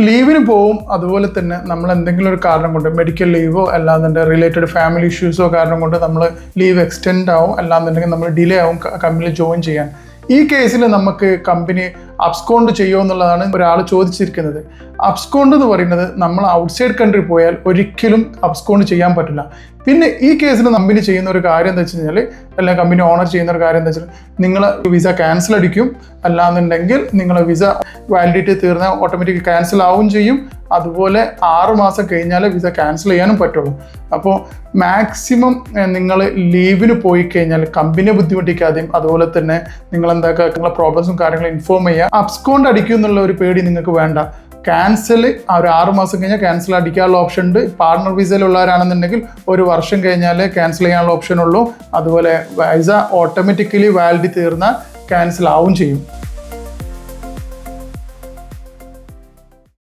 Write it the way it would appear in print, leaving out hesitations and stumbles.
ലീവിന് പോവും. അതുപോലെ തന്നെ നമ്മൾ എന്തെങ്കിലും ഒരു കാരണം കൊണ്ട് മെഡിക്കൽ ലീവോ അല്ലാന്നുണ്ടെങ്കിൽ റിലേറ്റഡ് ഫാമിലി ഇഷ്യൂസോ കാരണം കൊണ്ട് നമ്മൾ ലീവ് എക്സ്റ്റെൻഡ് ആവും, അല്ലാന്നുണ്ടെങ്കിൽ നമ്മൾ ഡിലേ ആവും കമ്പനിയിൽ ജോയിൻ ചെയ്യാൻ. ഈ കേസിൽ നമുക്ക് കമ്പനി അബ്സ്കോണ്ട് ചെയ്യുമോ എന്നുള്ളതാണ് ഒരാൾ ചോദിച്ചിരിക്കുന്നത്. അബ്സ്കോണ്ട് എന്ന് പറയുന്നത് നമ്മൾ ഔട്ട്സൈഡ് കൺട്രി പോയാൽ ഒരിക്കലും അബ്സ്കോണ്ട് ചെയ്യാൻ പറ്റില്ല. പിന്നെ ഈ കേസിൽ കമ്പനി ചെയ്യുന്ന ഒരു കാര്യം എന്താ വെച്ച് കഴിഞ്ഞാൽ, അല്ലെങ്കിൽ കമ്പനി ഓണർ ചെയ്യുന്ന ഒരു കാര്യം എന്താ വെച്ചാൽ, നിങ്ങൾ വിസ ക്യാൻസൽ അടിക്കും, അല്ലാന്നുണ്ടെങ്കിൽ നിങ്ങളെ വിസ വാലിഡിറ്റി തീർന്നാൽ ഓട്ടോമാറ്റിക് ക്യാൻസൽ ആവും ചെയ്യും. അതുപോലെ 6 മാസം കഴിഞ്ഞാൽ വിസ ക്യാൻസൽ ചെയ്യാനും പറ്റുള്ളൂ. അപ്പോൾ മാക്സിമം നിങ്ങൾ ലീവിന് പോയി കഴിഞ്ഞാൽ കമ്പനിയെ ബുദ്ധിമുട്ടിക്കാതെയും അതുപോലെ തന്നെ നിങ്ങൾ എന്താക്കുക, നിങ്ങളെ പ്രോബ്ലംസും കാര്യങ്ങളും ഇൻഫോം ചെയ്യുക. അബ്സ്കോണ്ട് അടിക്കും എന്നുള്ള ഒരു പേടി നിങ്ങൾക്ക് വേണ്ട. ക്യാൻസൽ ഒരു 6 മാസം കഴിഞ്ഞാൽ ക്യാൻസൽ അടിക്കാനുള്ള ഓപ്ഷൻ ഉണ്ട്. പാർട്ണർ വിസയിലുള്ളവരാണെന്നുണ്ടെങ്കിൽ 1 വർഷം കഴിഞ്ഞാൽ ക്യാൻസൽ ചെയ്യാനുള്ള ഓപ്ഷൻ ഉള്ളൂ. അതുപോലെ വിസ ഓട്ടോമാറ്റിക്കലി വാലിഡിറ്റി തീർന്നാൽ ക്യാൻസൽ ആവും ചെയ്യും.